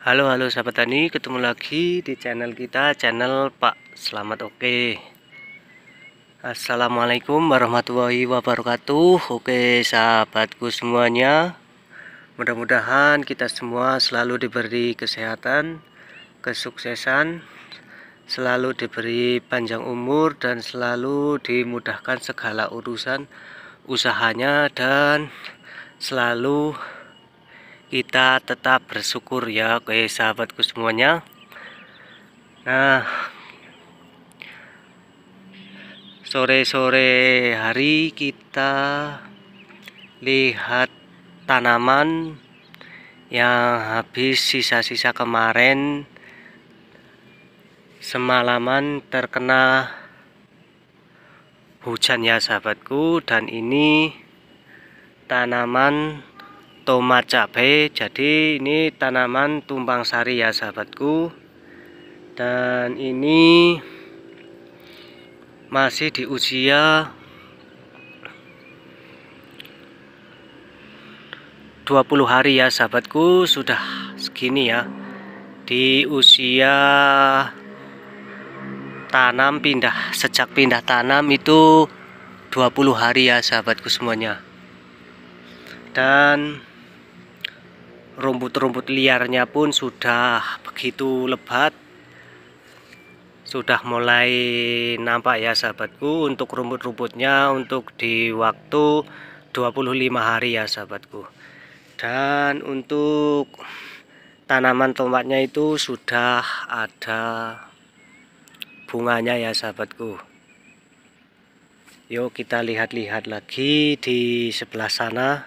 Halo sahabat tani, ketemu lagi di channel kita, channel Pak Selamat Oke. Assalamualaikum warahmatullahi wabarakatuh. Oke sahabatku semuanya, mudah-mudahan kita semua selalu diberi kesehatan, kesuksesan, selalu diberi panjang umur, dan selalu dimudahkan segala urusan usahanya, dan selalu kita tetap bersyukur ya, oke sahabatku semuanya. Nah, sore-sore hari kita lihat tanaman yang habis sisa-sisa kemarin semalaman terkena hujan ya sahabatku. Dan ini tanaman tomat cabai, jadi ini tanaman tumpang sari ya sahabatku. Dan ini masih di usia 20 hari ya sahabatku, sudah segini ya. Di usia tanam sejak pindah tanam itu 20 hari ya sahabatku semuanya. Dan rumput-rumput liarnya pun sudah begitu lebat, sudah mulai nampak ya sahabatku. Untuk rumput-rumputnya untuk di waktu 25 hari ya sahabatku. Dan untuk tanaman tomatnya itu sudah ada bunganya ya sahabatku. Yuk kita lihat-lihat lagi di sebelah sana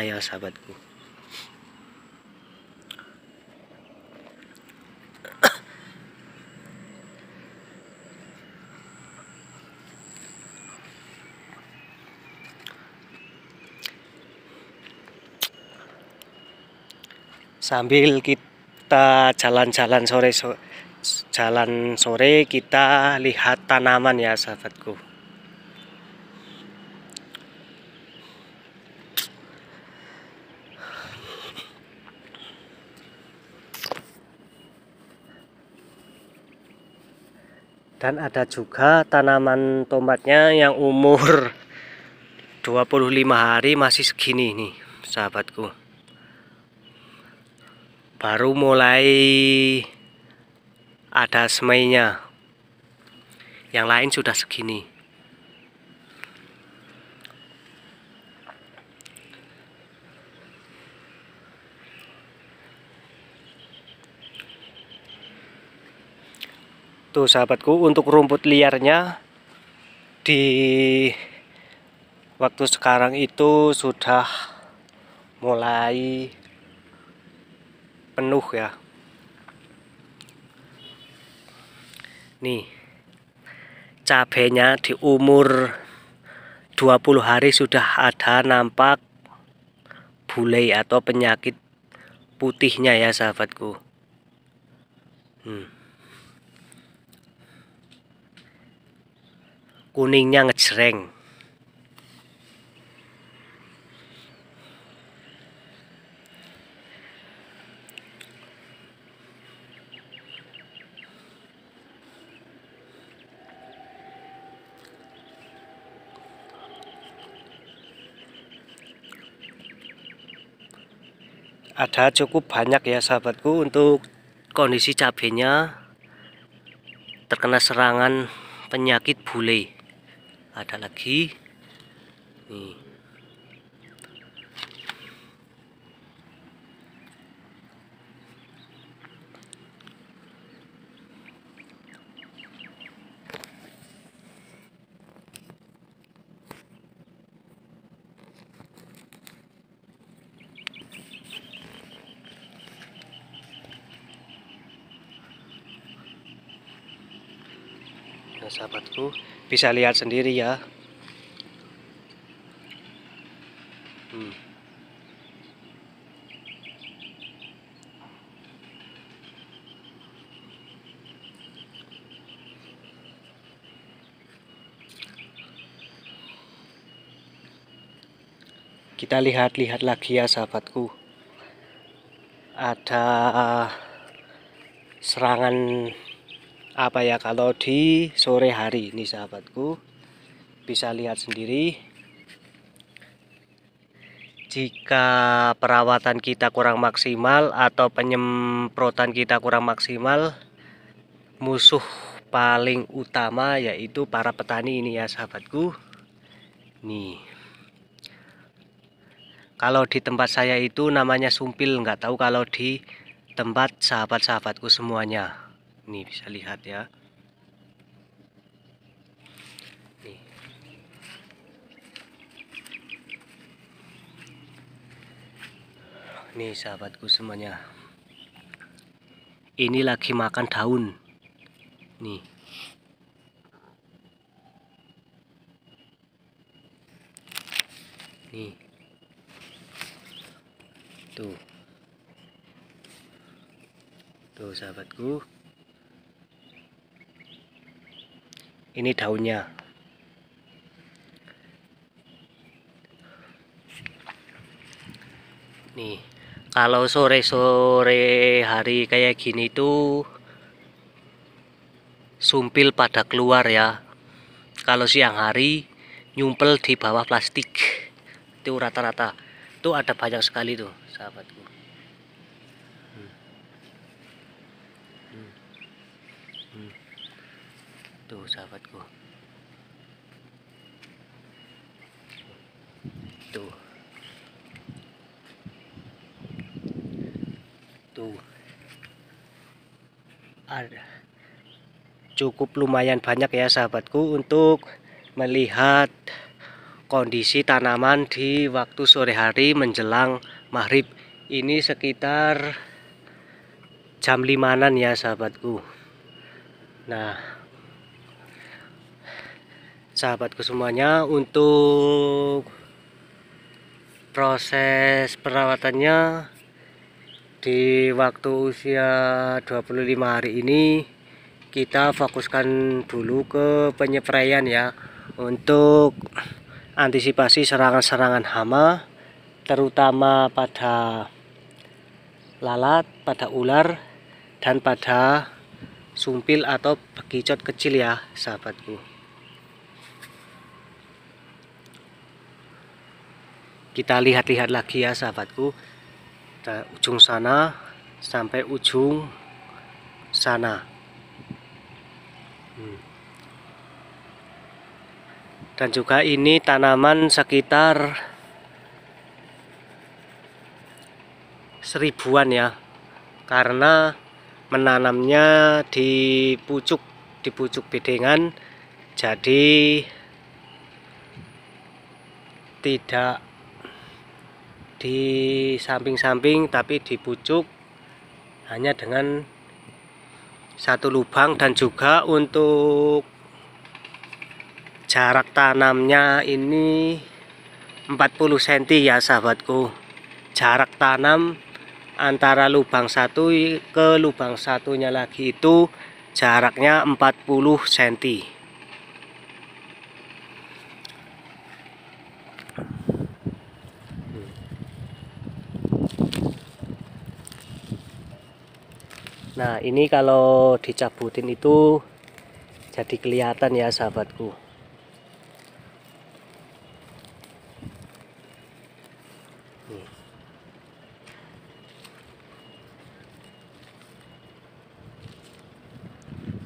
ya sahabatku. Sambil kita jalan-jalan sore, kita lihat tanaman ya sahabatku. Dan ada juga tanaman tomatnya yang umur 25 hari masih segini nih sahabatku. Baru mulai ada semainya. Yang lain sudah segini. Tuh sahabatku, untuk rumput liarnya di waktu sekarang itu sudah mulai penuh ya. Nih, cabenya di umur 20 hari sudah ada nampak bule atau penyakit putihnya ya sahabatku. Kuningnya ngejreng. Ada cukup banyak ya sahabatku. Untuk kondisi cabenya terkena serangan penyakit bule. Ada lagi nih. Nah sahabatku, bisa lihat sendiri ya. Kita lihat-lihat lagi ya sahabatku. ada serangan apa ya, kalau di sore hari ini sahabatku bisa lihat sendiri. Jika perawatan kita kurang maksimal atau penyemprotan kita kurang maksimal, musuh paling utama yaitu para petani ini ya sahabatku. Nih, kalau di tempat saya itu namanya sumpil, nggak tahu kalau di tempat sahabat-sahabatku semuanya. Nih bisa lihat ya. Nih. Nih sahabatku semuanya. Ini lagi makan daun. Nih. Nih. Tuh. Tuh sahabatku. Ini daunnya. Nih, kalau sore-sore hari kayak gini tuh sumpil pada keluar ya. Kalau siang hari nyumpel di bawah plastik. Itu rata-rata. Tuh ada banyak sekali tuh, sahabatku. Tuh sahabatku. Tuh. Tuh. Ada. Cukup lumayan banyak ya sahabatku untuk melihat kondisi tanaman di waktu sore hari menjelang maghrib. Ini sekitar jam 5-an ya sahabatku. Nah, sahabatku semuanya, untuk proses perawatannya di waktu usia 25 hari ini kita fokuskan dulu ke penyepraian ya, untuk antisipasi serangan-serangan hama terutama pada lalat, pada ular, dan pada sumpil atau bekicot kecil ya sahabatku. Kita lihat-lihat lagi ya sahabatku, dari ujung sana sampai ujung sana. Dan juga ini tanaman sekitar 1000-an ya, karena menanamnya di pucuk bedengan, jadi tidak di samping-samping tapi di pucuk, hanya dengan satu lubang. Dan juga untuk jarak tanamnya ini 40 cm ya sahabatku. Jarak tanam antara lubang satu ke lubang satunya lagi itu jaraknya 40 cm. Nah, ini kalau dicabutin itu jadi kelihatan ya sahabatku.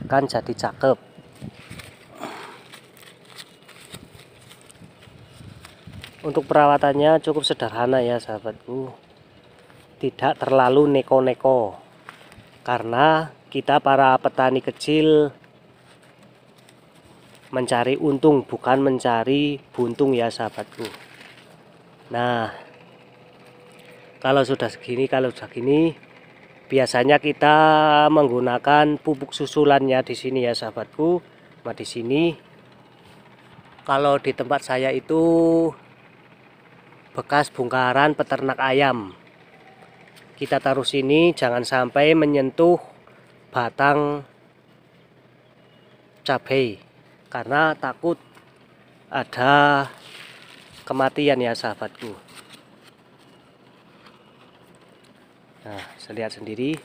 Kan jadi cakep. Untuk perawatannya cukup sederhana ya sahabatku, tidak terlalu neko-neko, karena kita para petani kecil mencari untung bukan mencari buntung ya sahabatku. Nah, kalau sudah segini biasanya kita menggunakan pupuk susulannya di sini ya sahabatku. Nah, di sini kalau di tempat saya itu bekas bongkaran peternak ayam. Kita taruh sini jangan sampai menyentuh batang cabai, karena takut ada kematian ya sahabatku. Nah, bisa lihat sendiri.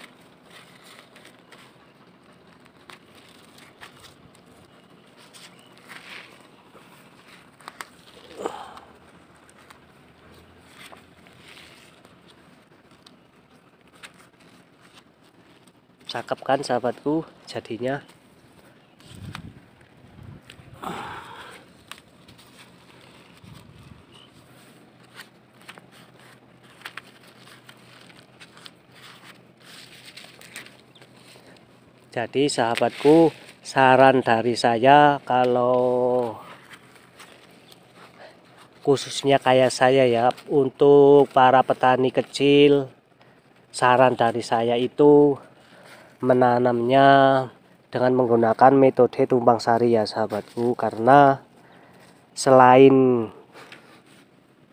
Cakep kan sahabatku jadinya. Jadi sahabatku, saran dari saya, kalau khususnya kayak saya ya, untuk para petani kecil, saran dari saya itu menanamnya dengan menggunakan metode tumpang sari ya sahabatku, karena selain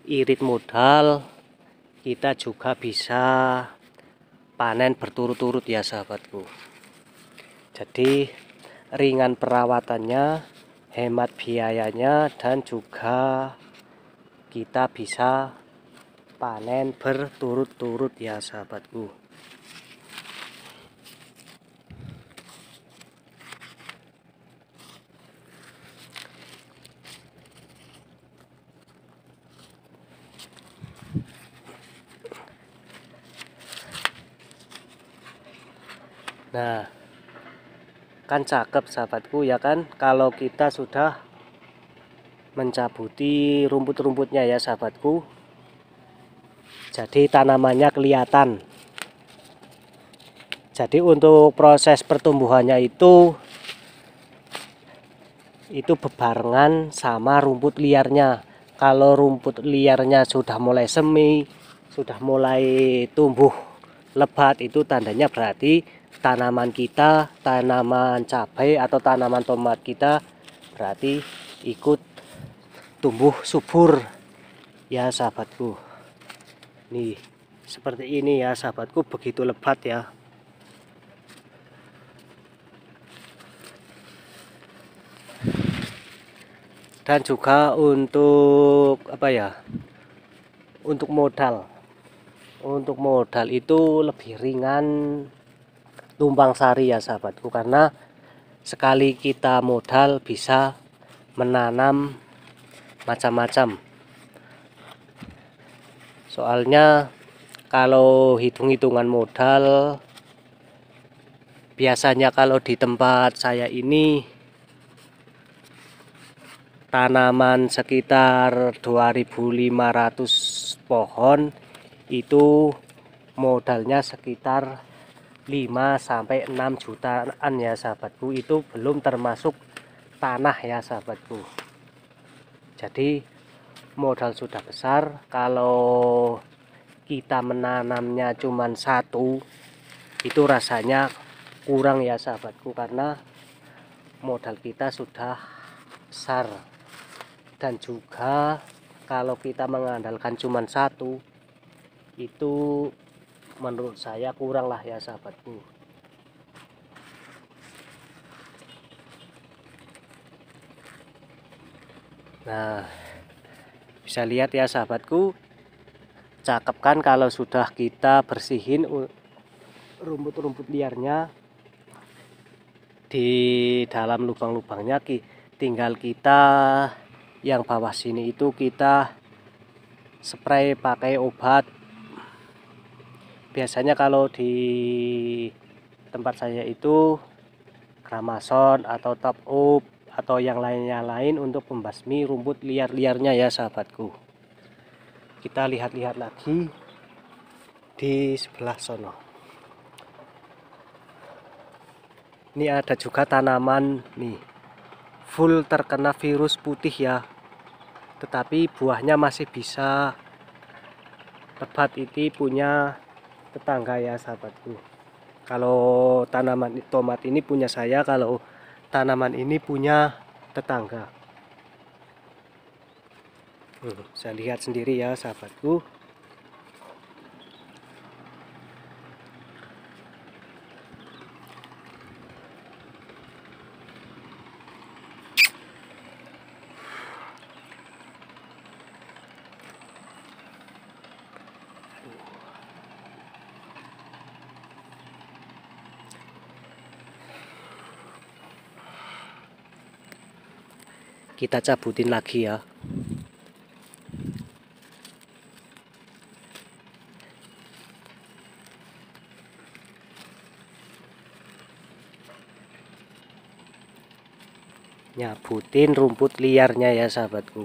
irit modal, kita juga bisa panen berturut-turut ya sahabatku. Jadi ringan perawatannya, hemat biayanya, dan juga kita bisa panen berturut-turut ya sahabatku. Nah, kan cakep sahabatku ya kan, kalau kita sudah mencabuti rumput-rumputnya ya sahabatku. Jadi tanamannya kelihatan. Jadi untuk proses pertumbuhannya itu bebarengan sama rumput liarnya. Kalau rumput liarnya sudah mulai semi, sudah mulai tumbuh lebat, itu tandanya berarti tanaman kita, tanaman cabai atau tanaman tomat kita berarti ikut tumbuh subur ya sahabatku. Nih seperti ini ya sahabatku, begitu lebat ya. Dan juga untuk apa ya, untuk modal itu lebih ringan tumpang sari ya sahabatku, karena sekali kita modal bisa menanam macam-macam. Soalnya kalau hitung-hitungan modal, biasanya kalau di tempat saya ini tanaman sekitar 2.500 pohon itu modalnya sekitar 5-6 jutaan ya sahabatku. Itu belum termasuk tanah ya sahabatku. Jadi modal sudah besar. Kalau kita menanamnya cuma satu, itu rasanya kurang ya sahabatku, karena modal kita sudah besar. Dan juga kalau kita mengandalkan cuma satu, itu menurut saya kurang lah ya sahabatku. Nah, bisa lihat ya sahabatku, cakep kan kalau sudah kita bersihin rumput-rumput liarnya di dalam lubang-lubangnya. Tinggal kita yang bawah sini itu kita spray pakai obat. Biasanya kalau di tempat saya itu Gramason atau Top Up atau yang lainnya untuk membasmi rumput liar-liarnya ya sahabatku. Kita lihat-lihat lagi di sebelah sono. Ini ada juga tanaman nih, full terkena virus putih ya, tetapi buahnya masih bisa lebat. Ini punya tetangga ya sahabatku. Kalau tanaman tomat ini punya saya, kalau tanaman ini punya tetangga. Saya lihat sendiri ya sahabatku. kita cabutin lagi ya. Nyabutin rumput liarnya ya sahabatku.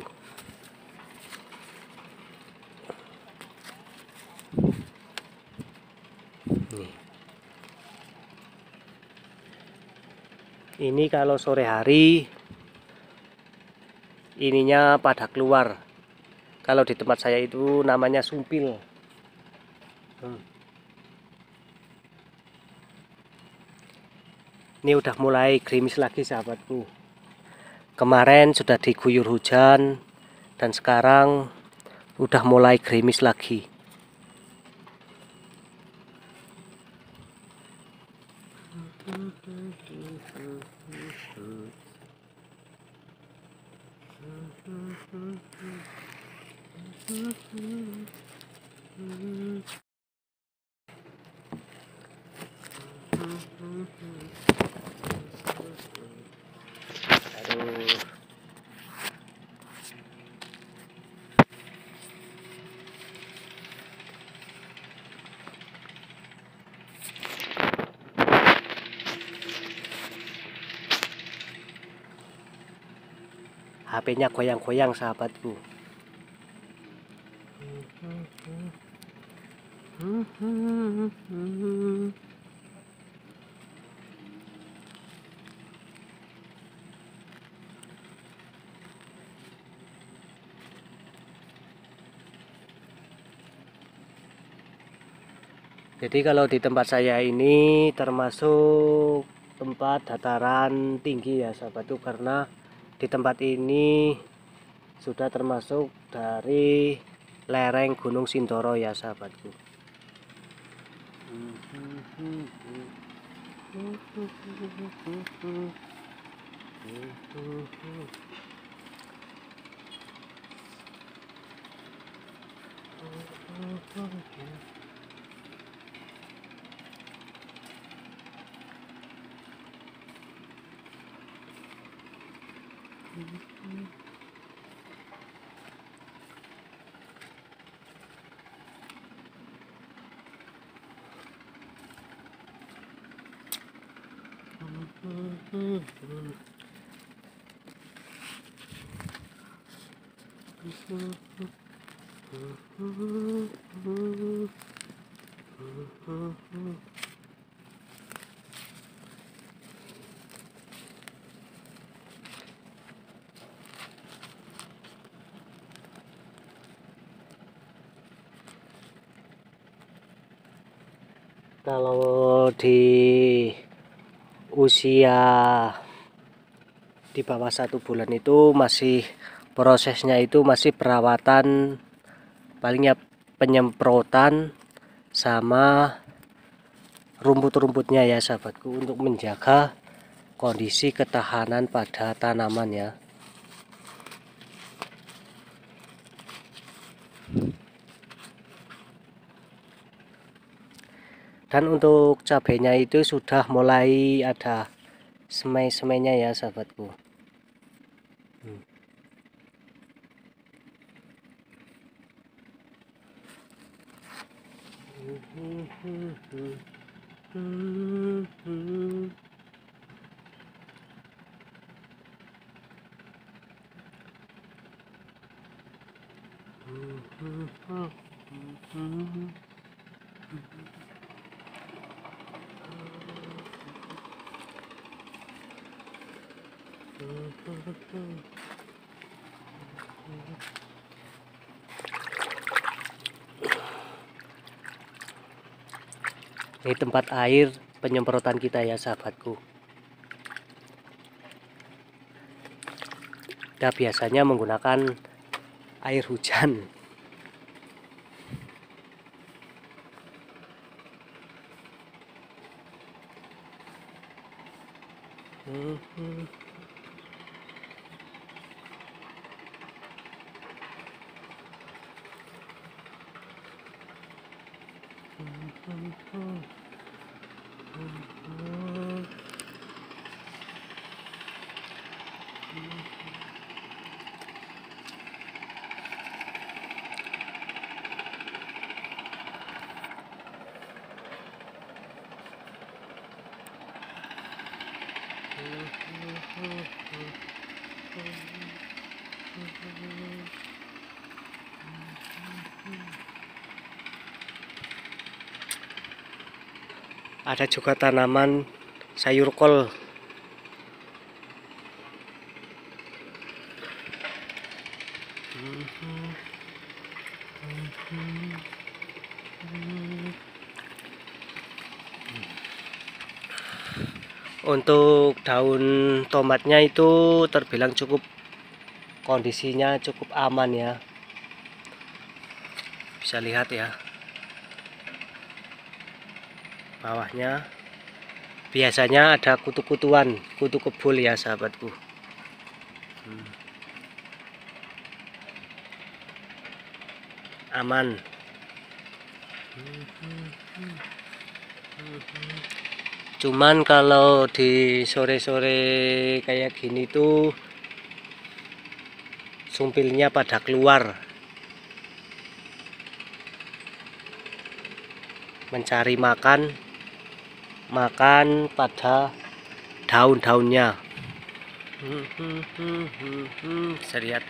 Nih. Ini kalau sore hari ininya pada keluar. Kalau di tempat saya itu namanya sumpil. Ini udah mulai gerimis lagi sahabatku. Kemarin sudah diguyur hujan dan sekarang udah mulai gerimis lagi. Aduh. HP-nya goyang-goyang sahabatku. Jadi kalau di tempat saya ini termasuk tempat dataran tinggi ya sahabatku, karena di tempat ini sudah termasuk dari lereng Gunung Sindoro ya sahabatku. Kalau di usia di bawah 1 bulan itu masih prosesnya itu masih perawatan, palingnya penyemprotan sama rumput-rumputnya ya sahabatku, untuk menjaga kondisi ketahanan pada tanaman ya. Dan untuk cabenya itu sudah mulai ada semai-semainya ya sahabatku. Ini tempat air penyemprotan kita ya sahabatku. Kita biasanya menggunakan air hujan. Ada juga tanaman sayur kol. Untuk daun tomatnya itu terbilang kondisinya cukup aman ya. Bisa lihat ya, bawahnya biasanya ada kutu-kutuan, kutu kebul ya sahabatku. Aman. Cuman kalau di sore-sore kayak gini tuh sumpilnya pada keluar mencari makan pada daun-daunnya. Bisa lihat.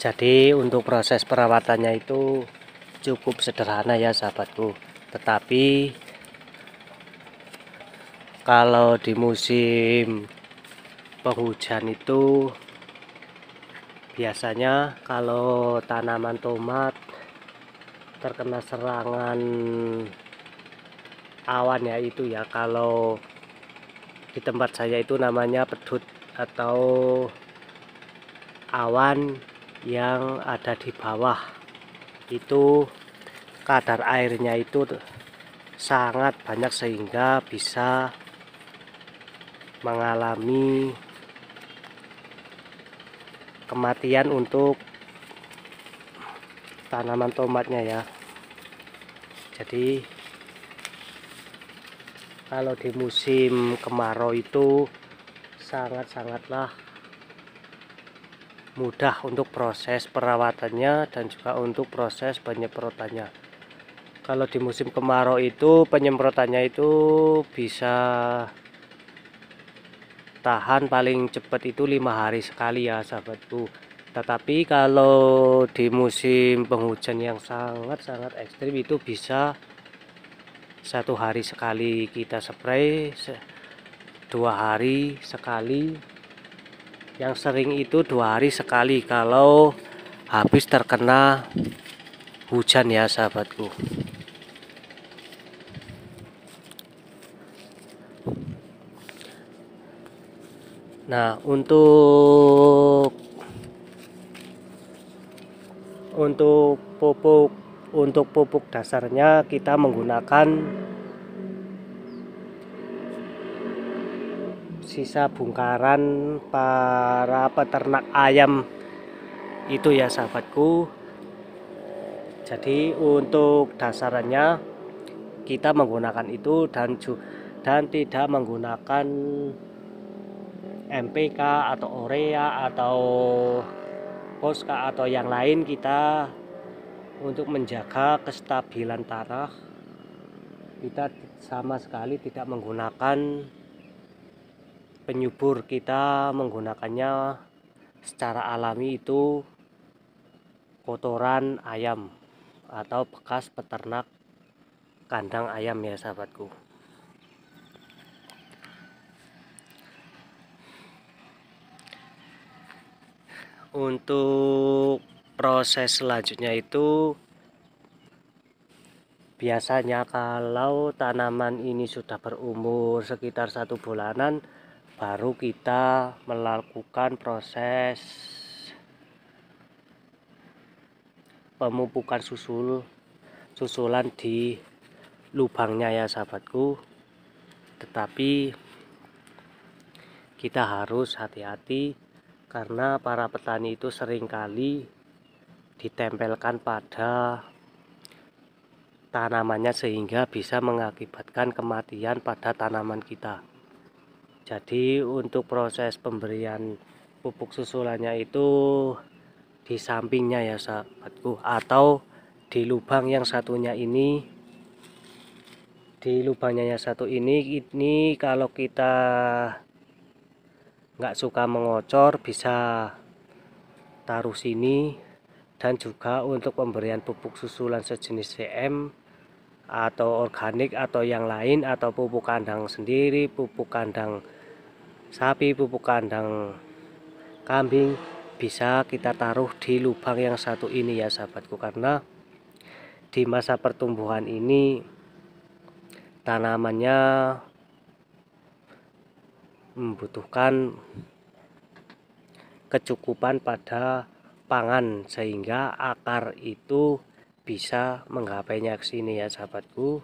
Jadi untuk proses perawatannya itu cukup sederhana ya sahabatku. Tetapi kalau di musim penghujan itu biasanya kalau tanaman tomat terkena serangan awan ya, itu ya, kalau di tempat saya itu namanya pedut atau awan yang ada di bawah, itu kadar airnya itu sangat banyak sehingga bisa mengalami kematian untuk tanaman tomatnya ya. Jadi kalau di musim kemarau itu sangat-sangatlah mudah untuk proses perawatannya dan juga untuk proses penyemprotannya. Kalau di musim kemarau itu penyemprotannya itu bisa tahan paling cepat itu 5 hari sekali ya sahabatku. Tetapi kalau di musim penghujan yang sangat-sangat ekstrim itu bisa 1 hari sekali kita spray, 2 hari sekali, yang sering itu 2 hari sekali kalau habis terkena hujan ya sahabatku. Nah, untuk pupuk dasarnya kita menggunakan sisa bongkaran para peternak ayam itu ya sahabatku. Jadi untuk dasarnya kita menggunakan itu dan tidak menggunakan MPK atau urea atau Posca atau yang lain. Kita untuk menjaga kestabilan tanah, kita sama sekali tidak menggunakan penyubur. Kita menggunakannya secara alami, itu kotoran ayam atau bekas peternak kandang ayam ya sahabatku. Untuk proses selanjutnya itu biasanya kalau tanaman ini sudah berumur sekitar 1 bulanan, baru kita melakukan proses pemupukan susulan di lubangnya ya sahabatku. Tetapi kita harus hati-hati karena para petani itu seringkali ditempelkan pada tanamannya sehingga bisa mengakibatkan kematian pada tanaman kita. Jadi untuk proses pemberian pupuk susulannya itu di sampingnya ya sahabatku, atau di lubang yang satunya ini. Di lubangnya yang satu ini kalau kita nggak suka mengocor, bisa taruh sini. Dan juga untuk pemberian pupuk susulan sejenis CM atau organik atau yang lain, atau pupuk kandang sendiri, pupuk kandang sapi, pupuk kandang kambing, bisa kita taruh di lubang yang satu ini ya sahabatku. Karena di masa pertumbuhan ini tanamannya membutuhkan kecukupan pada pangan sehingga akar itu bisa menggapainya ke sini ya sahabatku.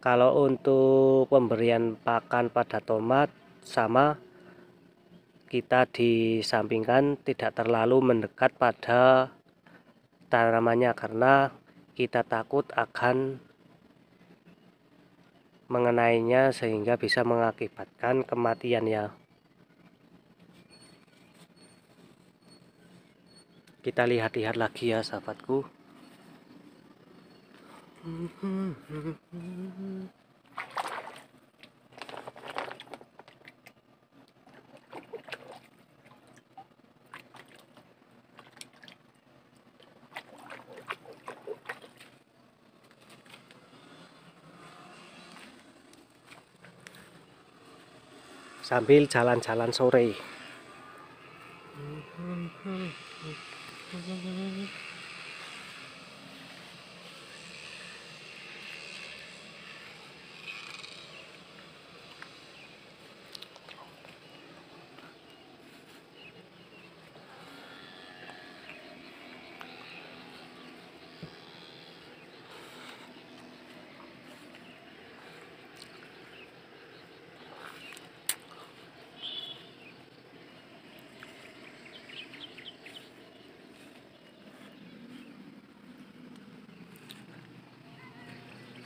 Kalau untuk pemberian pakan pada tomat, sama kita disampingkan, tidak terlalu mendekat pada tanamannya karena kita takut akan mengenainya sehingga bisa mengakibatkan kematian ya. Kita lihat-lihat lagi ya sahabatku. Sambil jalan-jalan sore.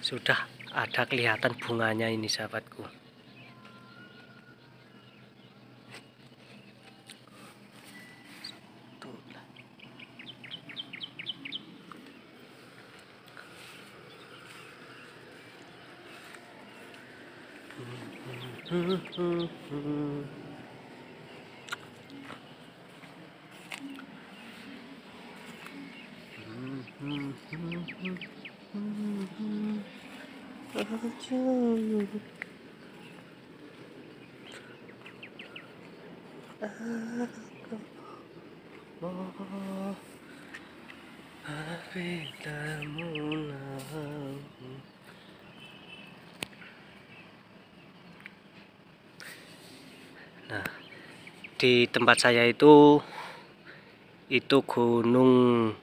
Sudah ada kelihatan bunganya ini sahabatku. Nah, di tempat saya itu Gunung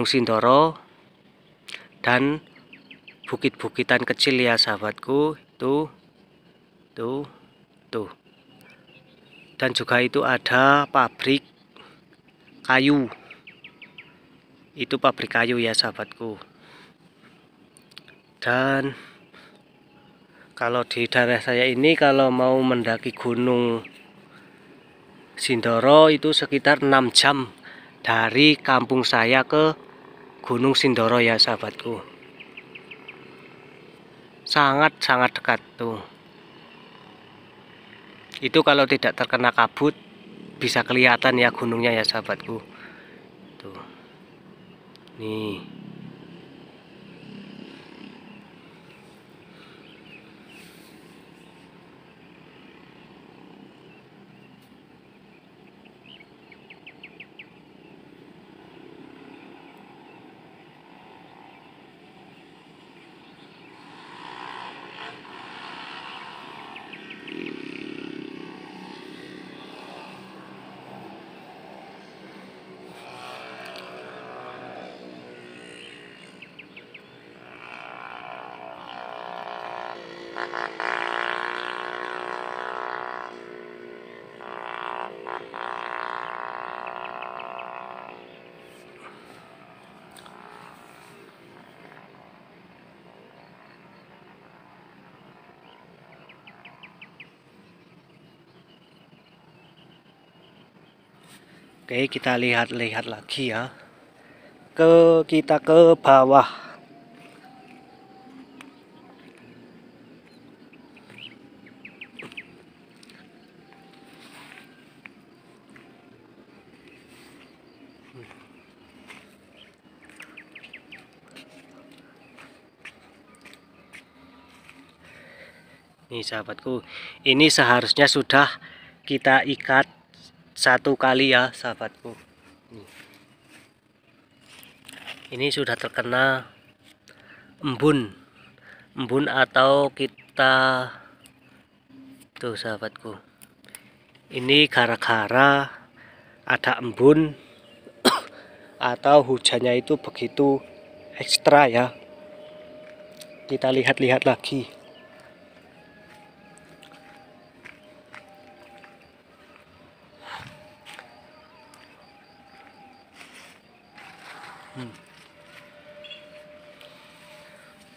Sindoro dan bukit-bukitan kecil ya sahabatku. Itu tuh. Dan juga itu ada pabrik kayu. Itu pabrik kayu ya sahabatku. Dan kalau di daerah saya ini kalau mau mendaki Gunung Sindoro itu sekitar 6 jam dari kampung saya ke Gunung Sindoro ya sahabatku. Sangat-sangat dekat tuh. Itu kalau tidak terkena kabut bisa kelihatan ya gunungnya ya sahabatku. Tuh. Nih. Oke, kita lihat-lihat lagi ya. Kita ke bawah. Nih sahabatku, ini seharusnya sudah kita ikat 1 kali ya sahabatku. Ini sudah terkena embun atau kita tuh sahabatku. Ini gara-gara ada embun atau hujannya itu begitu ekstra ya. Kita lihat-lihat lagi.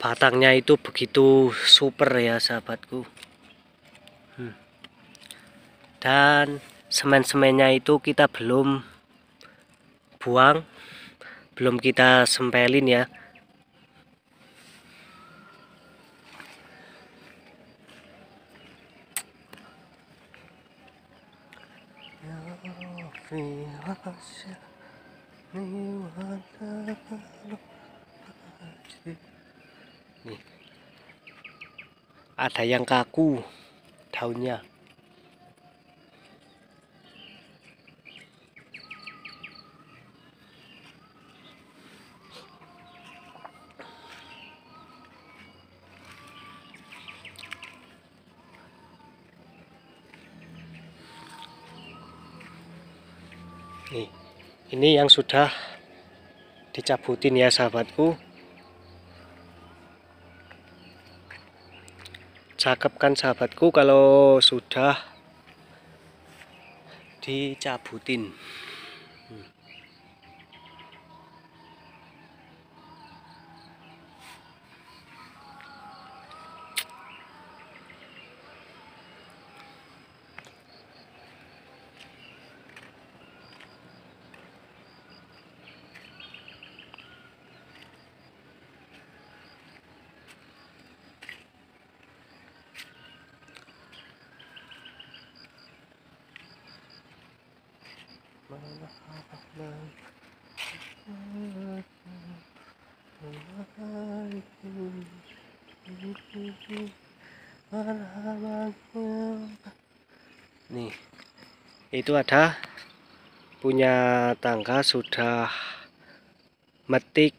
Batangnya itu begitu super ya sahabatku. Dan semen-semennya itu kita belum buang, belum kita sempelin ya. Nih. Ada yang kaku daunnya. Nih, ini yang sudah dicabutin ya sahabatku. Cakep kan sahabatku kalau sudah dicabutin. Nih, itu ada punya tangga sudah metik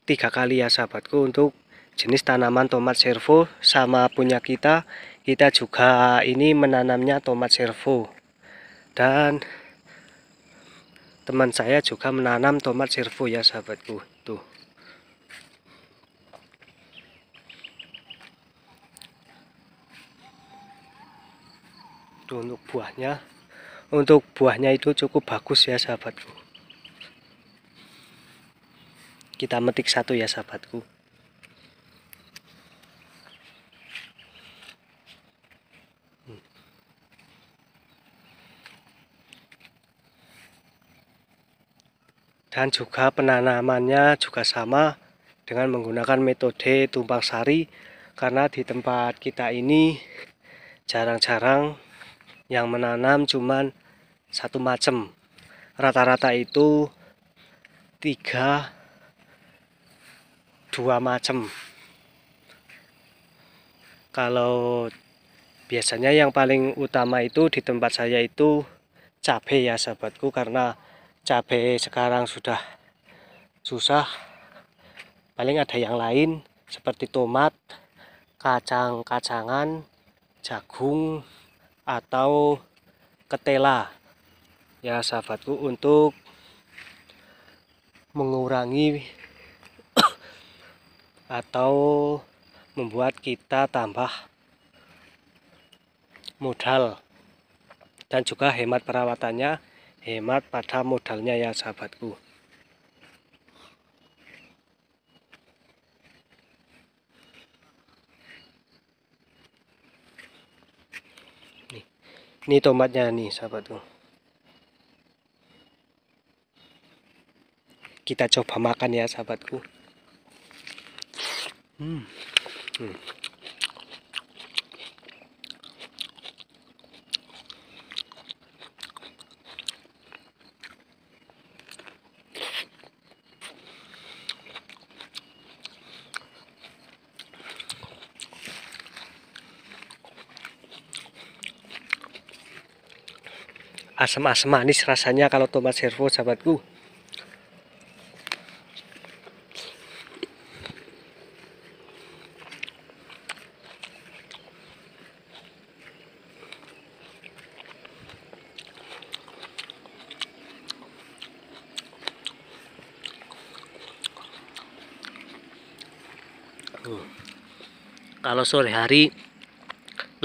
3 kali ya sahabatku untuk jenis tanaman tomat servo. Sama punya kita juga ini menanamnya tomat servo, dan teman saya juga menanam tomat servo ya sahabatku. Tuh. Itu untuk buahnya itu cukup bagus ya sahabatku. Kita metik satu ya sahabatku. Dan juga penanamannya juga sama dengan menggunakan metode tumpang sari, karena di tempat kita ini jarang-jarang yang menanam cuman satu macam. Rata-rata itu 2 macam. Kalau biasanya yang paling utama itu di tempat saya itu cabai ya sahabatku, karena cabai sekarang sudah susah. Paling ada yang lain seperti tomat, kacang-kacangan, jagung, atau ketela ya sahabatku, untuk mengurangi atau membuat kita tambah modal, dan juga hemat perawatannya, hemat pada modalnya ya sahabatku. Ini tomatnya nih sahabatku. Kita coba makan ya sahabatku. Asam-asam manis rasanya kalau tomat servo sahabatku. Kalau sore hari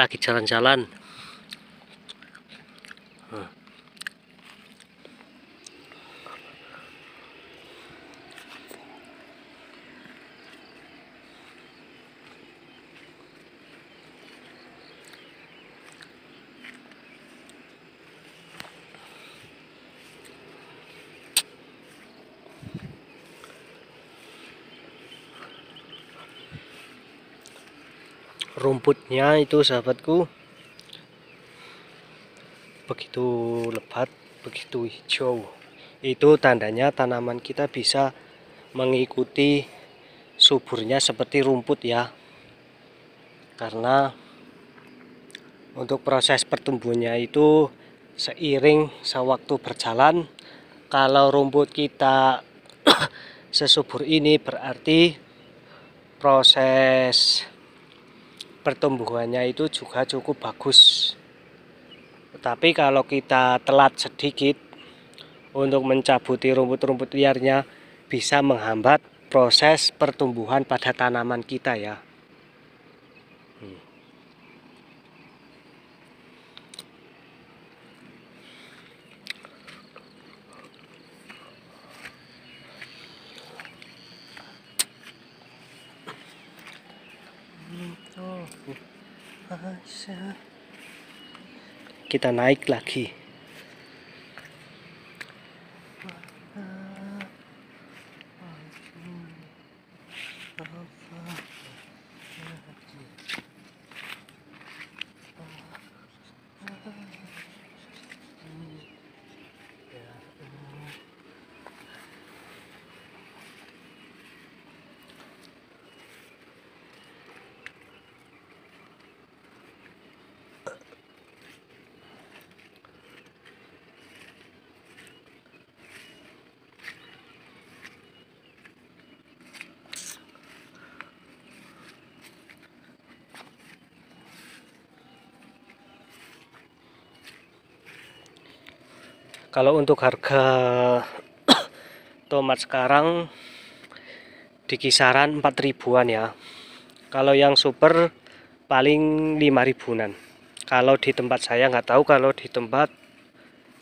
lagi jalan-jalan, rumputnya itu sahabatku begitu lebat, begitu hijau. Itu tandanya tanaman kita bisa mengikuti suburnya seperti rumput ya. Karena untuk proses pertumbuhannya itu seiring sewaktu berjalan. Kalau rumput kita sesubur ini berarti proses pertumbuhannya itu juga cukup bagus. Tetapi kalau kita telat sedikit untuk mencabuti rumput-rumput liarnya, bisa menghambat proses pertumbuhan pada tanaman kita ya. Kita naik lagi. Kalau untuk harga tomat sekarang di kisaran 4 ribuan ya. Kalau yang super paling 5 ribuan. Kalau di tempat saya nggak tahu, kalau di tempat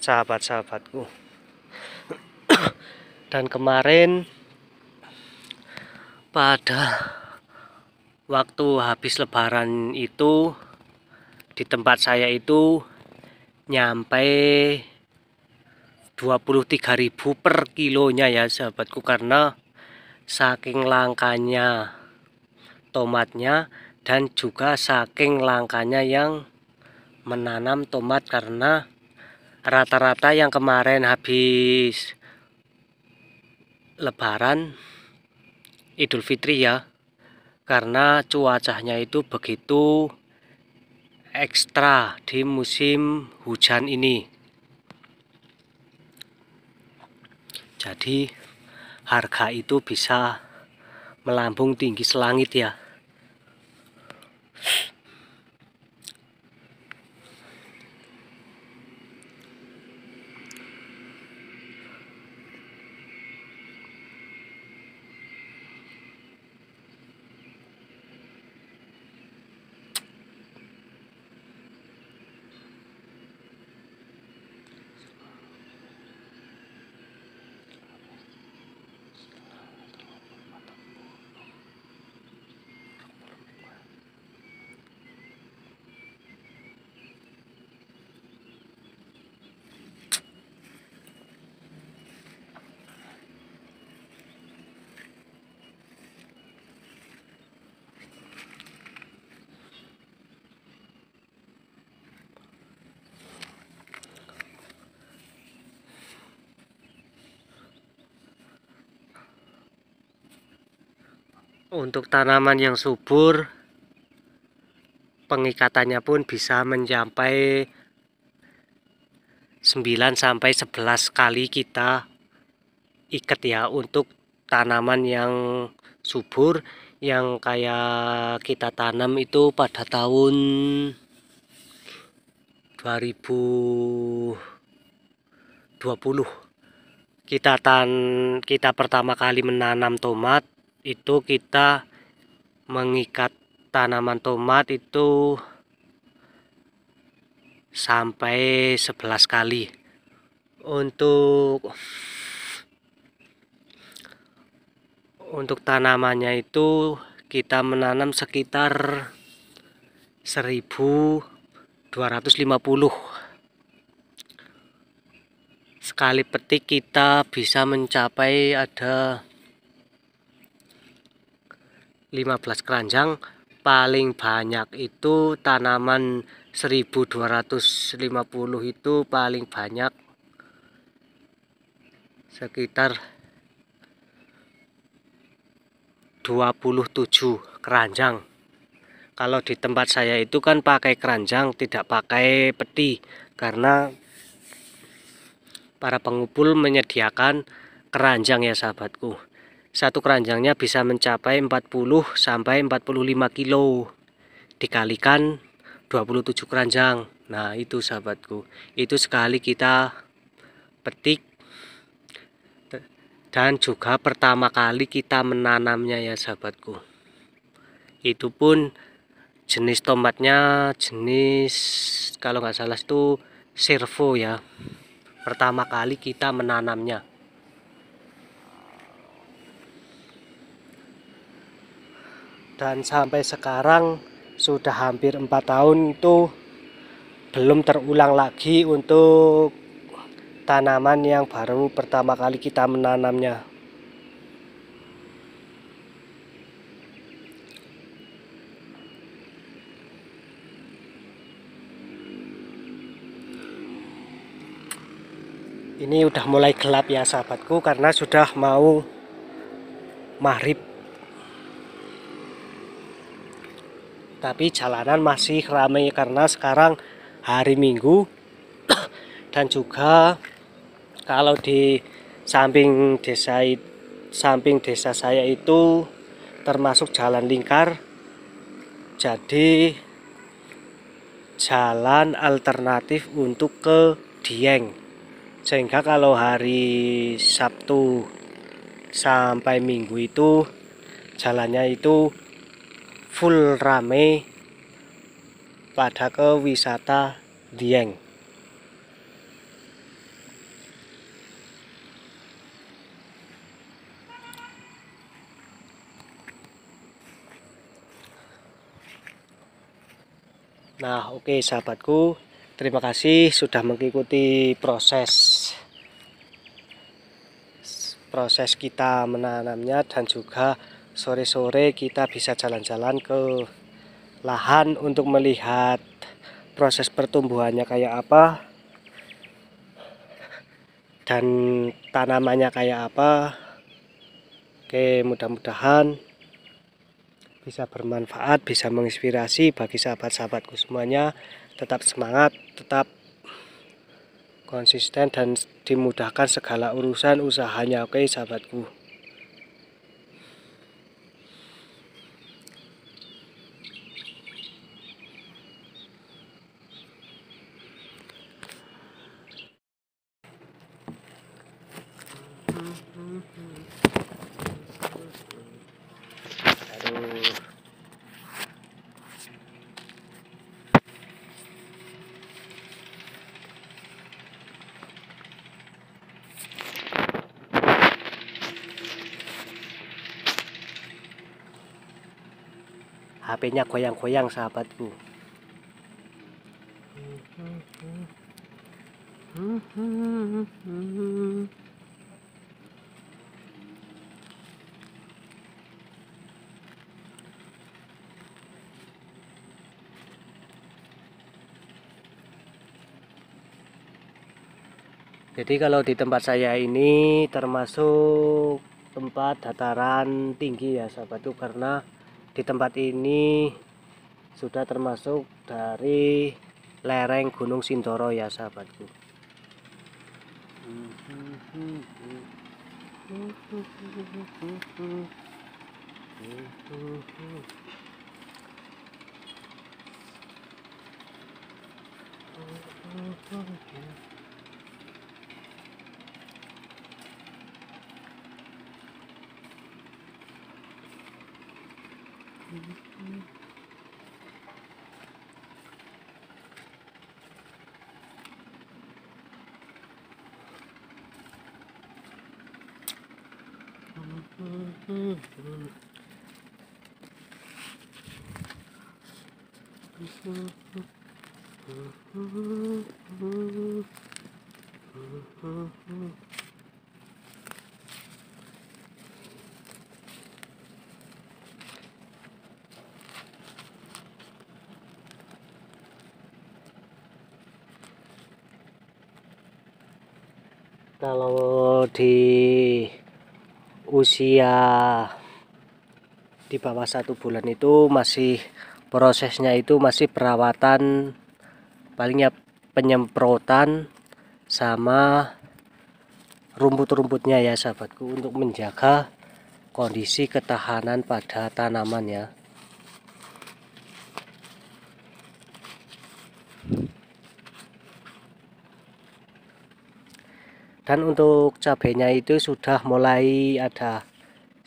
sahabat-sahabatku. Dan kemarin pada waktu habis lebaran itu di tempat saya itu nyampe 23.000 per kilonya ya sahabatku, karena saking langkanya tomatnya dan juga saking langkanya yang menanam tomat, karena rata-rata yang kemarin habis lebaran Idul Fitri ya, karena cuacanya itu begitu ekstra di musim hujan ini, jadi harga itu bisa melambung tinggi selangit ya. Untuk tanaman yang subur, pengikatannya pun bisa mencapai 9-11 kali kita ikat ya. Untuk tanaman yang subur yang kayak kita tanam itu pada tahun 2020 kita pertama kali menanam tomat itu, kita mengikat tanaman tomat itu sampai 11 kali. Untuk tanamannya itu kita menanam sekitar 1250. Sekali petik kita bisa mencapai ada 15 keranjang. Paling banyak itu tanaman 1250 itu paling banyak sekitar 27 keranjang. Kalau di tempat saya itu kan pakai keranjang, tidak pakai peti, karena para pengumpul menyediakan keranjang ya sahabatku. Satu keranjangnya bisa mencapai 40-45 kilo, dikalikan 27 keranjang. Nah itu sahabatku, itu sekali kita petik, dan juga pertama kali kita menanamnya ya sahabatku. Itu pun jenis tomatnya jenis, kalau nggak salah itu servo ya, pertama kali kita menanamnya. Dan sampai sekarang sudah hampir 4 tahun itu belum terulang lagi untuk tanaman yang baru pertama kali kita menanamnya. Ini udah mulai gelap ya sahabatku, karena sudah mau maghrib. Tapi jalanan masih ramai karena sekarang hari Minggu. Dan juga kalau di samping desa saya itu termasuk jalan lingkar, jadi jalan alternatif untuk ke Dieng. Sehingga kalau hari Sabtu sampai Minggu itu jalannya itu full rame pada ke wisata Dieng. Nah, oke sahabatku, terima kasih sudah mengikuti proses kita menanamnya, dan juga sore-sore kita bisa jalan-jalan ke lahan untuk melihat proses pertumbuhannya kayak apa dan tanamannya kayak apa. Oke, mudah-mudahan bisa bermanfaat, bisa menginspirasi bagi sahabat-sahabatku semuanya. Tetap semangat, tetap konsisten, dan dimudahkan segala urusan usahanya. Oke sahabatku. Aduh. HP-nya goyang-goyang sahabatku. Jadi kalau di tempat saya ini termasuk tempat dataran tinggi ya sahabatku, karena di tempat ini sudah termasuk dari lereng Gunung Sindoro ya sahabatku. Kalau di usia di bawah 1 bulan itu masih prosesnya itu masih perawatan, palingnya penyemprotan sama rumput-rumputnya ya sahabatku, untuk menjaga kondisi ketahanan pada tanaman ya. Dan untuk cabenya itu sudah mulai ada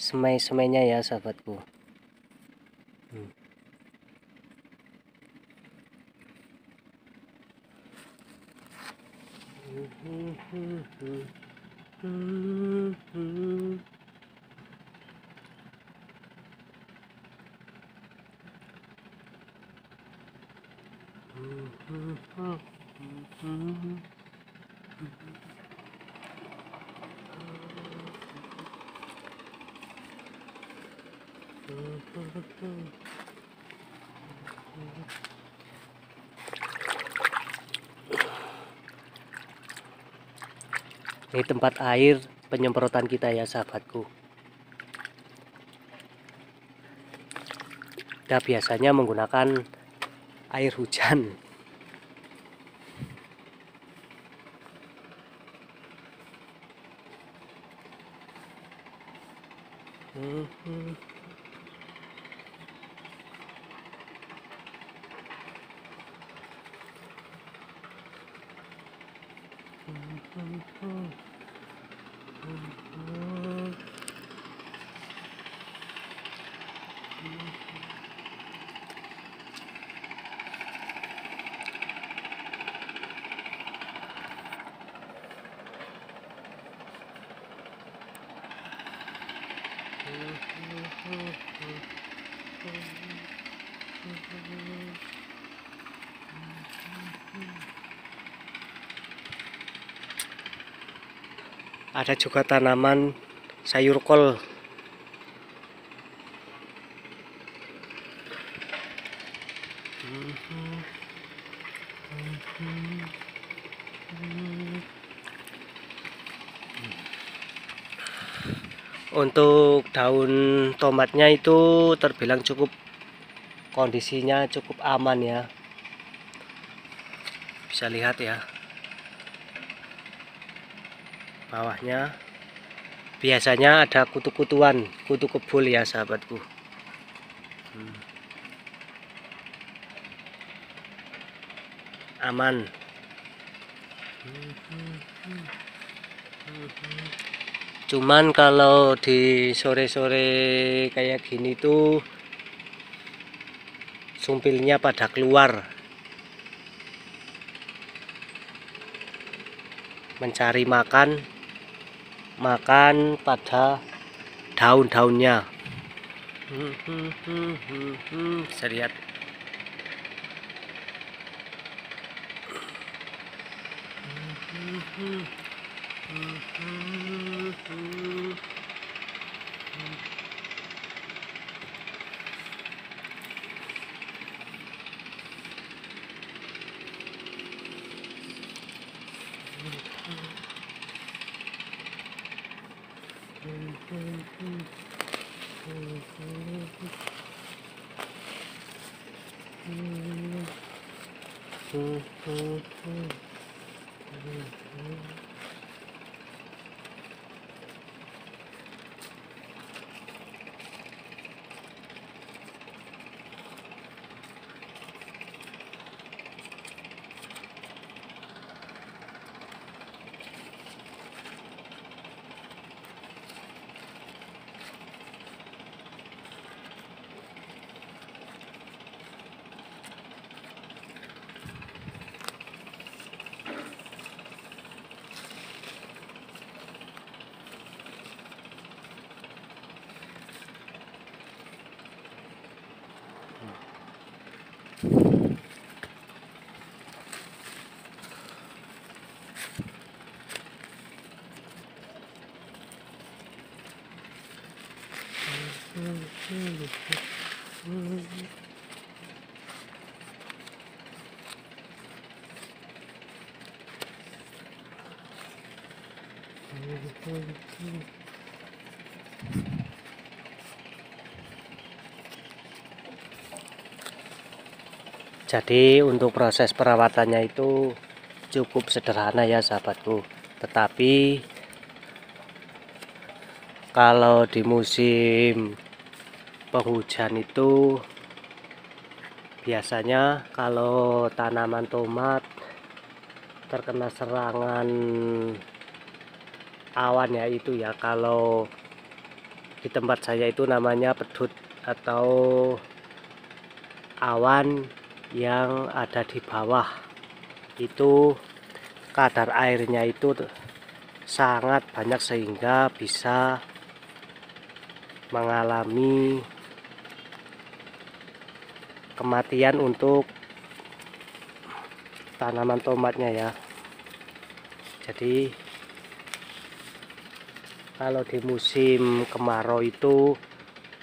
semai-semainya ya sahabatku. Ini tempat air penyemprotan kita ya sahabatku. Kita biasanya menggunakan air hujan. Ada juga tanaman sayur kol. Untuk daun tomatnya itu terbilang kondisinya cukup aman ya. Bisa lihat ya, bawahnya biasanya ada kutu-kutuan, kutu kebul ya sahabatku. Aman. Cuman kalau di sore-sore kayak gini tuh sumpilnya pada keluar mencari makan pada daun-daunnya. Bisa lihat. Jadi untuk proses perawatannya itu cukup sederhana ya sahabatku. Tetapi kalau di musim penghujan itu biasanya kalau tanaman tomat terkena serangan awan ya, itu ya, kalau di tempat saya itu namanya pedut atau awan yang ada di bawah, itu kadar airnya itu sangat banyak sehingga bisa mengalami kematian untuk tanaman tomatnya ya. Jadi kalau di musim kemarau itu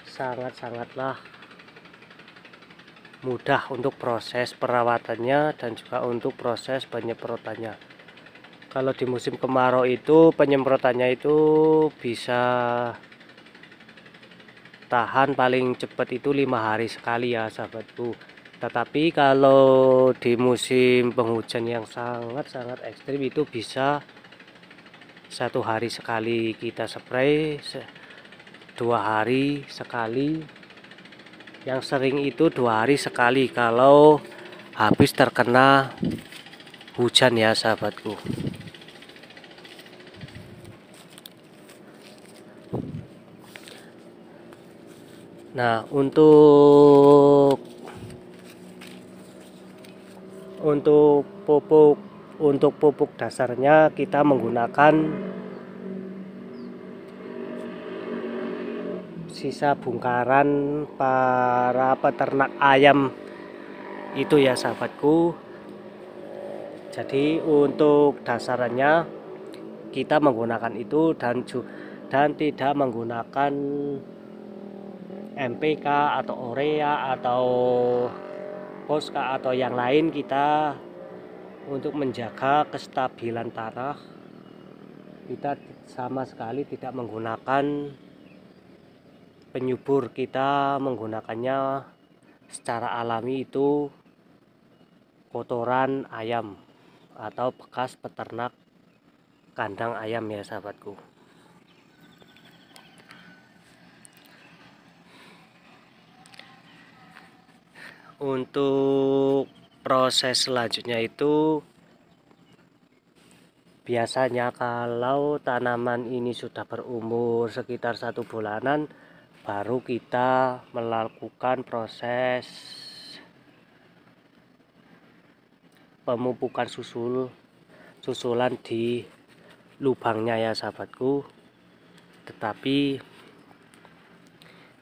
sangat-sangatlah mudah untuk proses perawatannya dan juga untuk proses penyemprotannya. Kalau di musim kemarau itu penyemprotannya itu bisa tahan paling cepat itu 5 hari sekali ya sahabatku. Tetapi kalau di musim penghujan yang sangat-sangat ekstrim itu bisa 1 hari sekali kita spray, 2 hari sekali, yang sering itu 2 hari sekali kalau habis terkena hujan ya sahabatku. Nah, untuk pupuk dasarnya kita menggunakan sisa bongkaran para peternak ayam itu ya sahabatku. Jadi untuk dasarnya kita menggunakan itu dan tidak menggunakan MPK atau urea atau Posca atau yang lain. Kita untuk menjaga kestabilan tanah, kita sama sekali tidak menggunakan penyubur. Kita menggunakannya secara alami, itu kotoran ayam atau bekas peternak kandang ayam ya sahabatku. Untuk proses selanjutnya itu biasanya kalau tanaman ini sudah berumur sekitar 1 bulanan, baru kita melakukan proses pemupukan susulan di lubangnya ya sahabatku. Tetapi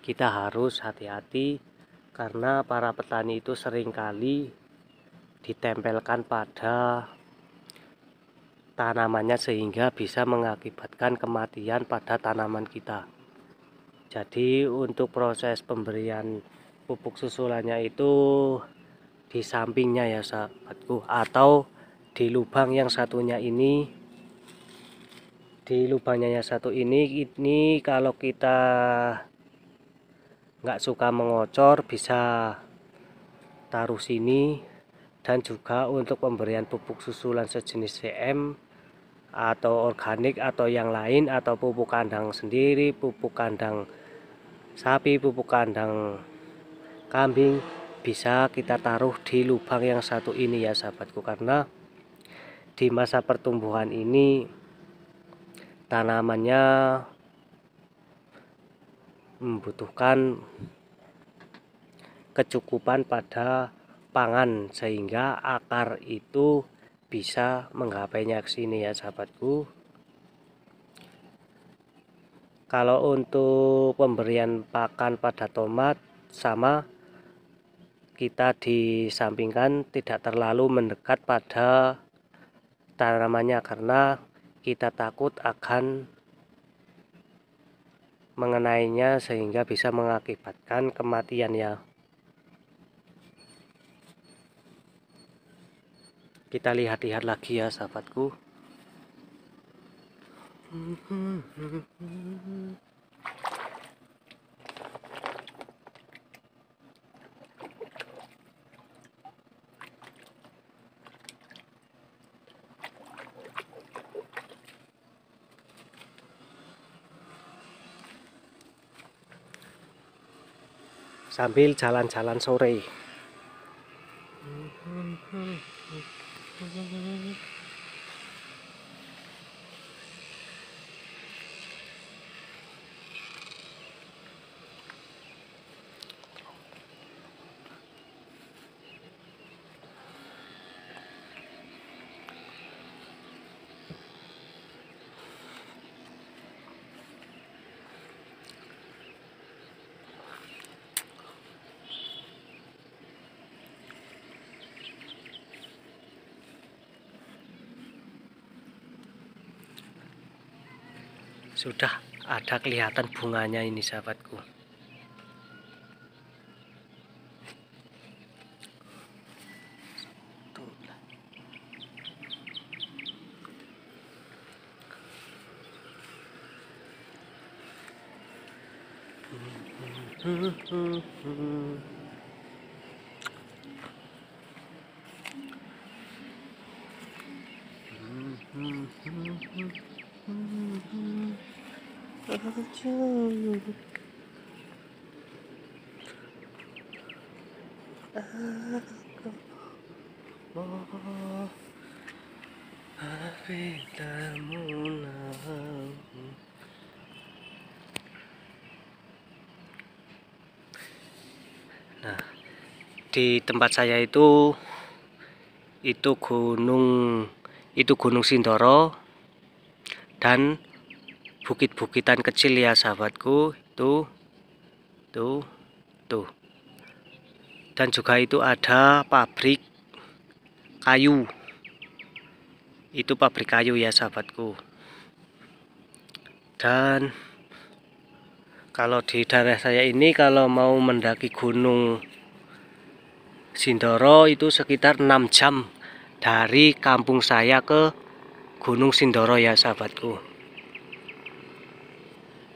kita harus hati-hati karena para petani itu seringkali ditempelkan pada tanamannya sehingga bisa mengakibatkan kematian pada tanaman kita. Jadi untuk proses pemberian pupuk susulannya itu di sampingnya ya sahabatku, atau di lubang yang satunya ini. Di lubangnya yang satu ini kalau kita nggak suka mengocor, bisa taruh sini. Dan juga untuk pemberian pupuk susulan sejenis CM atau organik atau yang lain, atau pupuk kandang sendiri, pupuk kandang sapi, pupuk kandang kambing, bisa kita taruh di lubang yang satu ini ya sahabatku. Karena di masa pertumbuhan ini tanamannya membutuhkan kecukupan pada pangan, sehingga akar itu bisa menggapainya ke sini ya sahabatku. Kalau untuk pemberian pakan pada tomat, sama kita disampingkan, tidak terlalu mendekat pada tanamannya karena kita takut akan mengenainya sehingga bisa mengakibatkan kematian ya. Kita lihat-lihat lagi ya sahabatku. Sambil jalan-jalan sore. Sudah ada kelihatan bunganya ini sahabatku. Nah, di tempat saya itu Gunung Sindoro dan bukit-bukitan kecil ya sahabatku. Itu Tuh, tuh. Dan juga itu ada pabrik kayu. Itu pabrik kayu ya sahabatku. Dan kalau di daerah saya ini kalau mau mendaki Gunung Sindoro itu sekitar 6 jam dari kampung saya ke Gunung Sindoro ya sahabatku.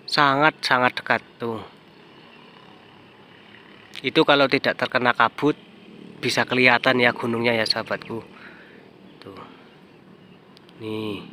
Sangat-sangat dekat tuh. Itu kalau tidak terkena kabut bisa kelihatan ya gunungnya ya sahabatku. Tuh. Nih.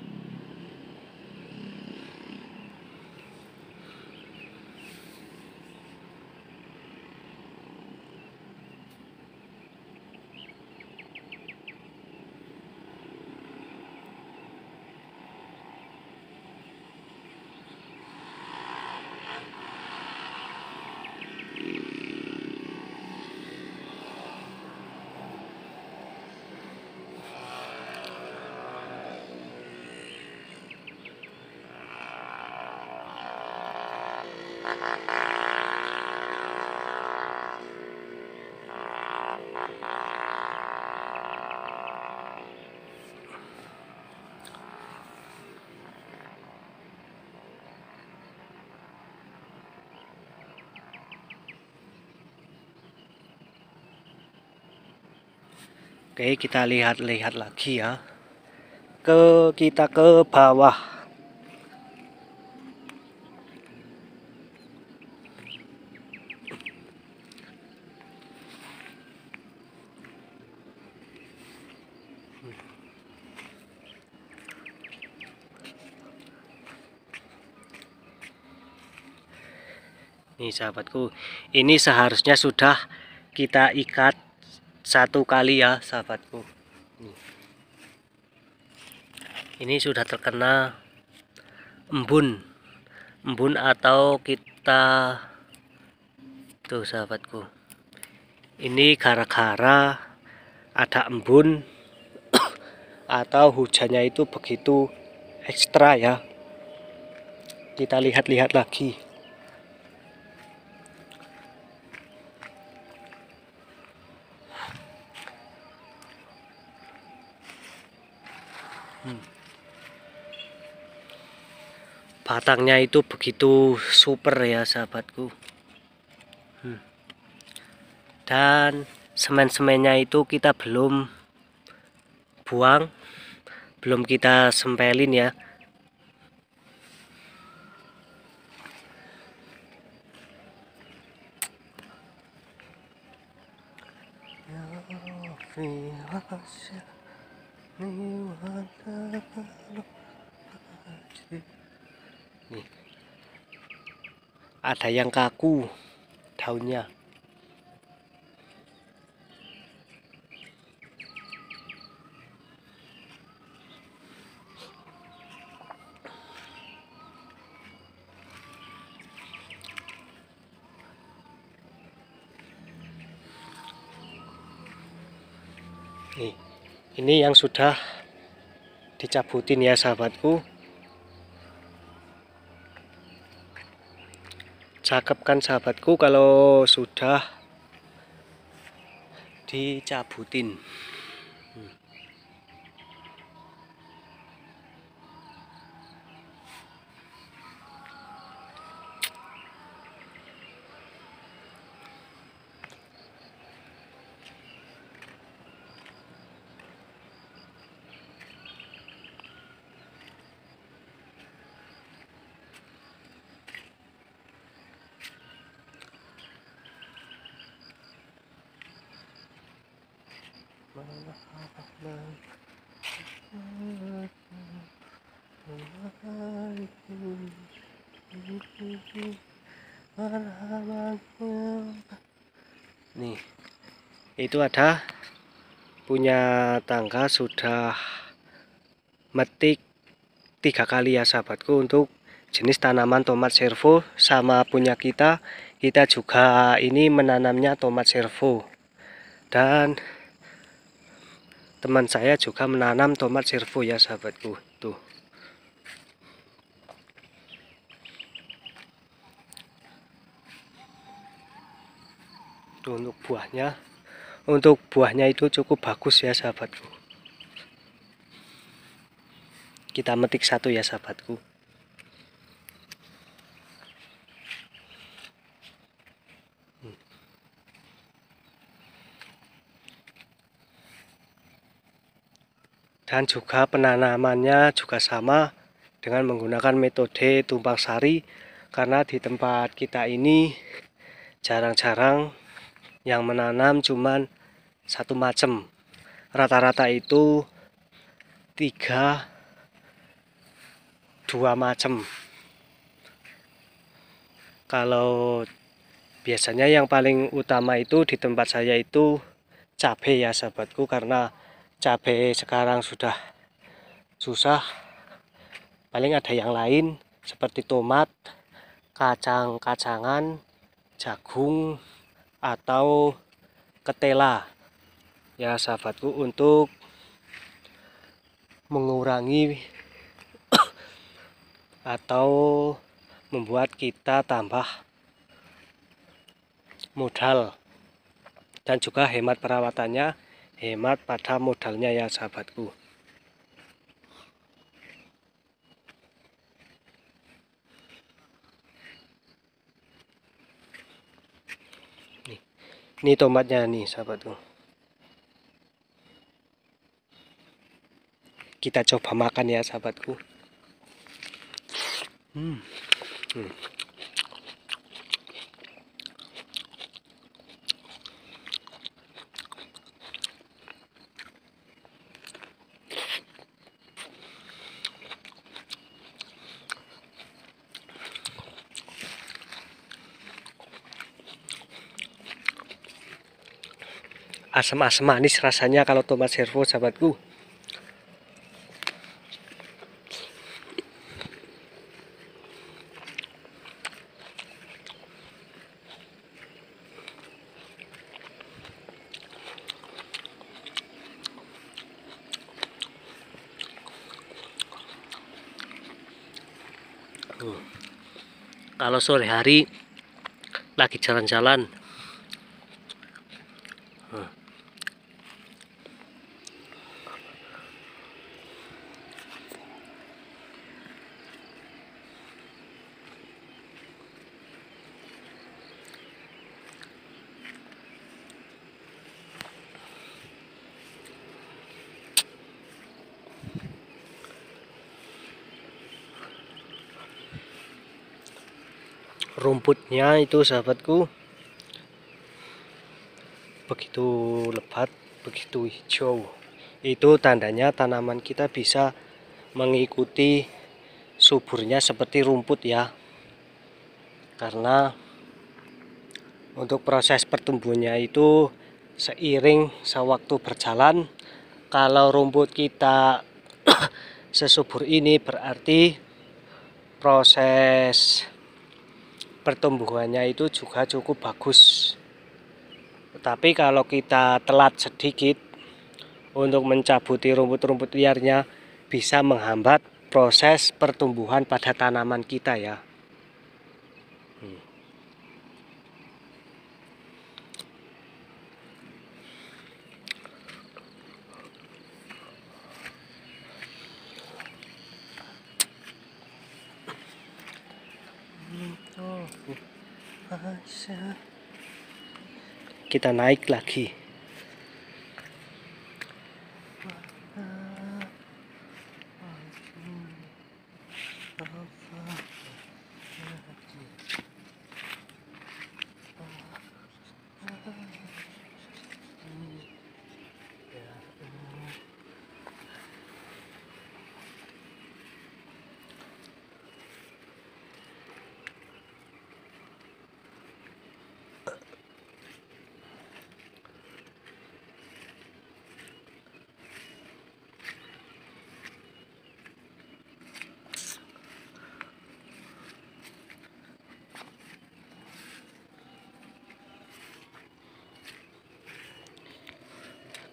Oke, kita lihat-lihat lagi ya. Kita ke bawah. Nih sahabatku, ini seharusnya sudah kita ikat 1 kali ya sahabatku. Ini sudah terkena embun atau kita tuh sahabatku. Ini gara-gara ada embun atau hujannya itu begitu ekstra ya. Kita lihat-lihat lagi. Batangnya itu begitu super ya sahabatku. Dan semen-semennya itu kita belum buang, belum kita sempelin ya. Nih. Ada yang kaku daunnya. Nih, ini yang sudah dicabutin ya sahabatku. Cakep kan sahabatku kalau sudah dicabutin. Nih, itu ada punya tangga sudah metik 3 kali ya sahabatku untuk jenis tanaman tomat servo. Sama punya kita juga ini menanamnya tomat servo, dan teman saya juga menanam tomat servo ya sahabatku. Tuh. Tuh, untuk buahnya itu cukup bagus ya sahabatku. Kita metik satu ya sahabatku. Dan juga penanamannya juga sama dengan menggunakan metode tumpang sari, karena di tempat kita ini jarang-jarang yang menanam cuman satu macam. Rata-rata itu 2 macam. Kalau biasanya yang paling utama itu di tempat saya itu cabai ya sahabatku, karena cabai sekarang sudah susah. Paling ada yang lain seperti tomat, kacang-kacangan, jagung, atau ketela ya sahabatku, untuk mengurangi atau membuat kita tambah modal, dan juga hemat perawatannya, hemat pada modalnya ya sahabatku. Ini tomatnya nih sahabatku. Kita coba makan ya sahabatku. Asam-asam manis rasanya kalau tomat servo sahabatku. Kalau sore hari lagi jalan-jalan, rumputnya itu sahabatku begitu lebat, begitu hijau. Itu tandanya tanaman kita bisa mengikuti suburnya seperti rumput ya. Karena untuk proses pertumbuhannya itu seiring sewaktu berjalan. Kalau rumput kita sesubur ini berarti proses pertumbuhannya itu juga cukup bagus. Tetapi kalau kita telat sedikit untuk mencabuti rumput-rumput liarnya, bisa menghambat proses pertumbuhan pada tanaman kita ya. Kita naik lagi.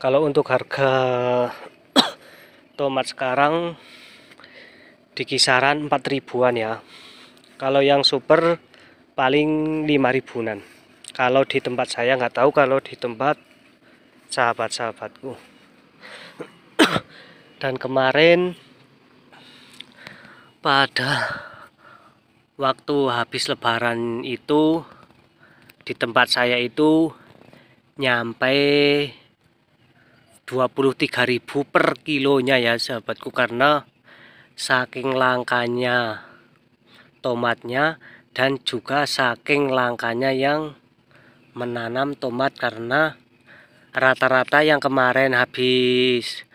Kalau untuk harga tomat sekarang di kisaran 4 ribuan ya. Kalau yang super paling 5 ribuan. Kalau di tempat saya nggak tahu, kalau di tempat sahabat-sahabatku. Dan kemarin pada waktu habis lebaran itu di tempat saya itu nyampe 23.000 per kilonya ya sahabatku, karena saking langkanya tomatnya dan juga saking langkanya yang menanam tomat, karena rata-rata yang kemarin habis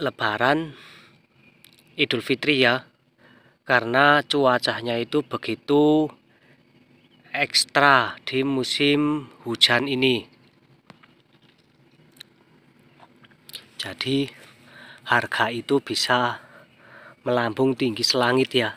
lebaran Idul Fitri ya, karena cuacanya itu begitu ekstra di musim hujan ini. Jadi harga itu bisa melambung tinggi selangit ya.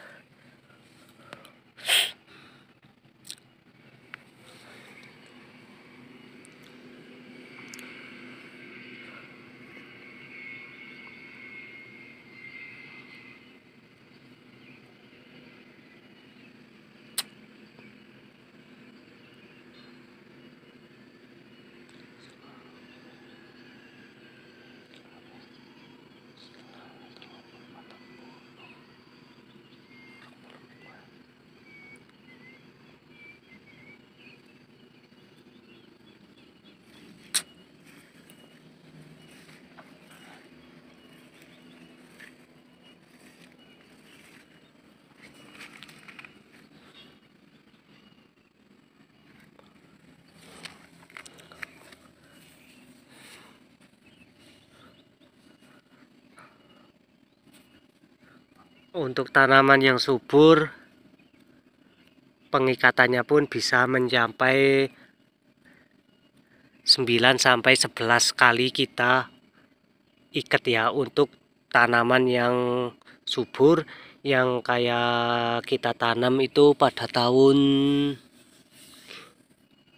Untuk tanaman yang subur, pengikatannya pun bisa mencapai 9-11 kali kita ikat ya. Untuk tanaman yang subur yang kayak kita tanam itu pada tahun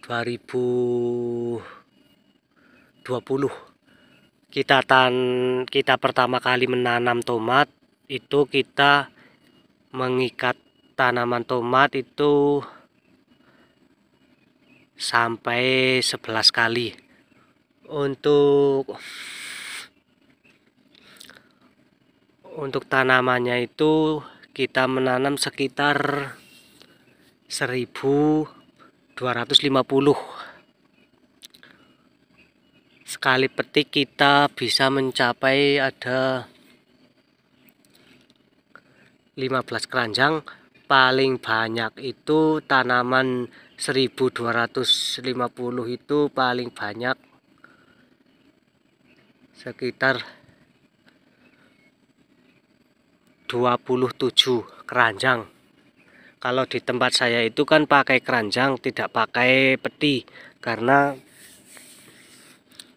2020 kita pertama kali menanam tomat itu, kita mengikat tanaman tomat itu sampai 11 kali. Untuk tanamannya itu kita menanam sekitar 1250. Sekali petik kita bisa mencapai ada 15 keranjang. Paling banyak itu tanaman 1250 itu paling banyak sekitar 27 keranjang. Kalau di tempat saya itu kan pakai keranjang, tidak pakai peti, karena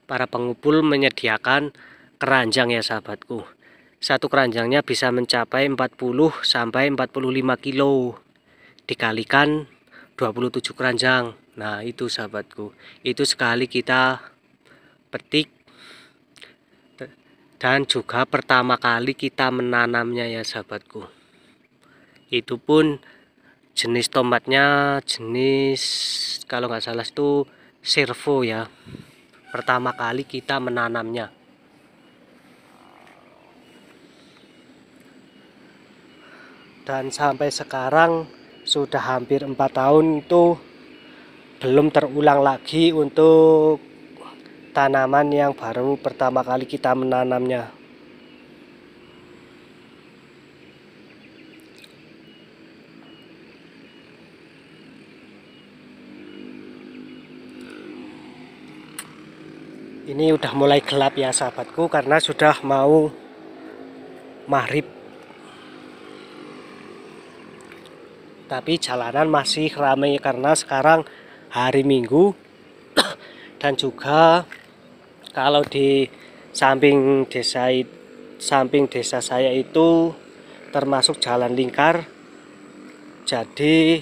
para pengumpul menyediakan keranjang ya sahabatku. Satu keranjangnya bisa mencapai 40-45 kilo, dikalikan 27 keranjang. Nah itu sahabatku, itu sekali kita petik, dan juga pertama kali kita menanamnya ya sahabatku. Itu pun jenis tomatnya jenis, kalau nggak salah itu servo ya, pertama kali kita menanamnya. Dan sampai sekarang sudah hampir 4 tahun itu belum terulang lagi untuk tanaman yang baru pertama kali kita menanamnya. Ini udah mulai gelap ya sahabatku, karena sudah mau maghrib. Tapi jalanan masih ramai karena sekarang hari Minggu. Dan juga kalau di samping desa saya itu termasuk jalan lingkar, jadi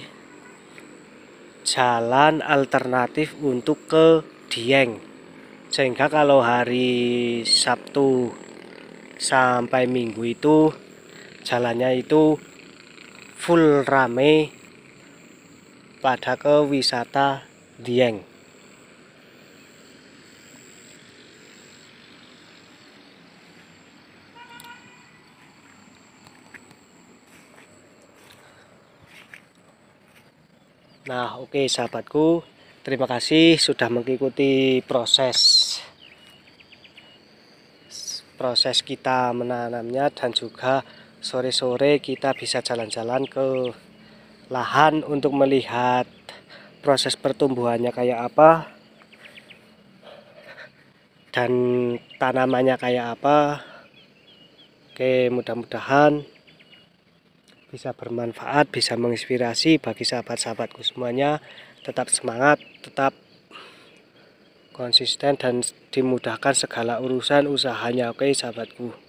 jalan alternatif untuk ke Dieng. Sehingga kalau hari Sabtu sampai Minggu itu jalannya itu full rame pada ke wisata Dieng. Nah, oke sahabatku, terima kasih sudah mengikuti proses kita menanamnya, dan juga sore-sore kita bisa jalan-jalan ke lahan untuk melihat proses pertumbuhannya kayak apa dan tanamannya kayak apa. Oke, mudah-mudahan bisa bermanfaat, bisa menginspirasi bagi sahabat-sahabatku semuanya. Tetap semangat, tetap konsisten, dan dimudahkan segala urusan usahanya. Oke sahabatku.